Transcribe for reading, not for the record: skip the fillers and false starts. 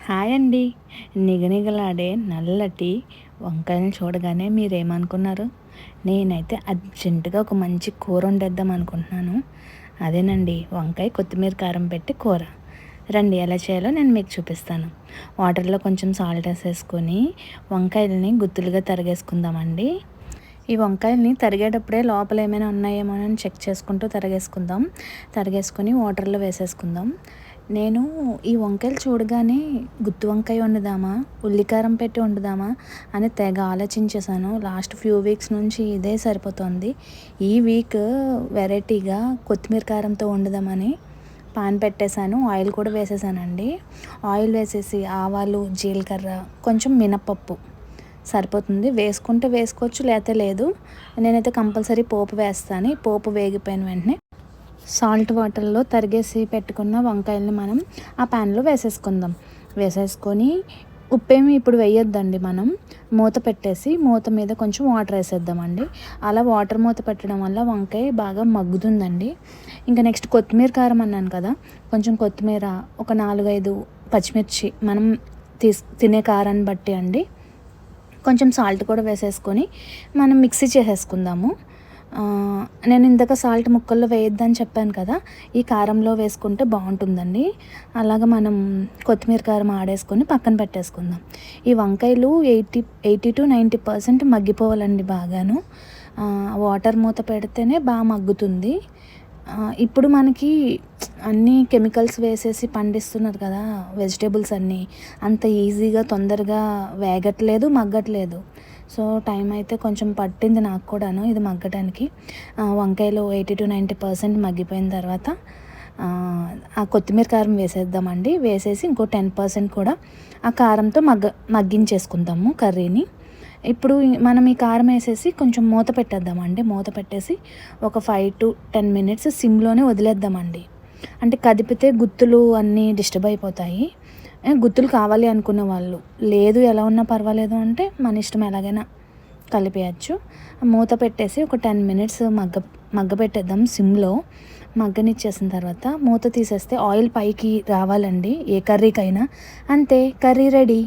Hi అండి. నిగనిగలాడే నల్లటి వంకాయలను చూడగానే మీరేమనుకున్నారు? నేనైతే అర్జెంటుగా ఒక మంచి కూర వండేద్దాం అనుకుంటున్నాను. అదేనండి, వంకాయ కొత్తిమీర కారం పెట్టి కూర. రండి, ఎలా చేయాలో నేను మీకు చూపిస్తాను. వాటర్లో కొంచెం సాల్ట్ వేసేసుకొని వంకాయలని గుత్తులుగా తరిగేసుకుందామండి. ఈ వంకాయల్ని తరిగేటప్పుడే లోపల ఏమైనా ఉన్నాయేమో అని చెక్ చేసుకుంటూ తరిగేసుకొని వాటర్లో వేసేసుకుందాం. నేను ఈ వంకాయలు చూడగానే గుత్తి వంకాయ వండుదామా, ఉల్లికారం పెట్టి వండుదామా అని తెగ ఆలోచించేసాను. లాస్ట్ ఫ్యూ వీక్స్ నుంచి ఇదే సరిపోతుంది. ఈ వీక్ వెరైటీగా కొత్తిమీర కారంతో వండుదామని పాన్ పెట్టేశాను. ఆయిల్ కూడా వేసేసానండి. ఆయిల్ వేసేసి ఆవాలు, జీలకర్ర, కొంచెం మినపప్పు సరిపోతుంది. వేసుకుంటే వేసుకోవచ్చు, లేకపోతే లేదు. నేనైతే కంపల్సరీ పోపు వేస్తాను. పోపు వేగిపోయిన వెంటనే సాల్ట్ వాటర్లో తరిగేసి పెట్టుకున్న వంకాయల్ని మనం ఆ ప్యాన్లో వేసేసుకొని ఉప్పేమి ఇప్పుడు వేయొద్దండి. మనం మూత పెట్టేసి మూత మీద కొంచెం వాటర్ వేసేద్దామండి. అలా వాటర్ మూత పెట్టడం వల్ల వంకాయ బాగా మగ్గుతుందండి. ఇంకా నెక్స్ట్ కొత్తిమీర కారం అన్నాను కదా, కొంచెం కొత్తిమీర, ఒక 4-5 పచ్చిమిర్చి, మనం తినే కారాన్ని బట్టి అండి. కొంచెం సాల్ట్ కూడా వేసేసుకొని మనం మిక్సీ చేసేసుకుందాము. నేను ఇందాక సాల్ట్ ముక్కల్లో వేయొద్దని చెప్పాను కదా, ఈ కారంలో వేసుకుంటే బాగుంటుందండి. అలాగ మనం కొత్తిమీర కారం ఆడేసుకొని పక్కన పెట్టేసుకుందాం. ఈ వంకాయలు 80-90% మగ్గిపోవాలండి బాగాను. వాటర్ మూత పెడితేనే బాగా మగ్గుతుంది. ఇప్పుడు మనకి అన్నీ కెమికల్స్ వేసేసి పండిస్తున్నారు కదా వెజిటేబుల్స్ అన్నీ, అంత ఈజీగా తొందరగా వేగట్లేదు, మగ్గట్లేదు. సో టైం అయితే కొంచెం పట్టింది నాకు కూడాను ఇది మగ్గడానికి. వంకాయలు 80-90% మగ్గిపోయిన తర్వాత ఆ కొత్తిమీర కారం వేసేద్దామండి. వేసేసి ఇంకో 10% కూడా ఆ కారంతో మగ్గించేసుకుందాము కర్రీని. ఇప్పుడు మనం ఈ కారం వేసేసి కొంచెం మూత పెట్టేద్దామండి. మూత పెట్టేసి ఒక 5-10 మినిట్స్ సిమ్లోనే వదిలేద్దామండి. అంటే కదిపితే గుత్తులు అన్నీ డిస్టర్బ్ అయిపోతాయి. గుత్తులు కావాలి అనుకున్న వాళ్ళు, లేదు ఎలా ఉన్నా పర్వాలేదు అంటే మన ఇష్టం, ఎలాగైనా కలిపేయచ్చు. మూత పెట్టేసి ఒక 10 మినిట్స్ మగ్గబెట్టేద్దాం సిమ్లో. మగ్గనిచ్చేసిన తర్వాత మూత తీసేస్తే ఆయిల్ పైకి రావాలండి ఏ కర్రీకైనా. అంతే, కర్రీ రెడీ.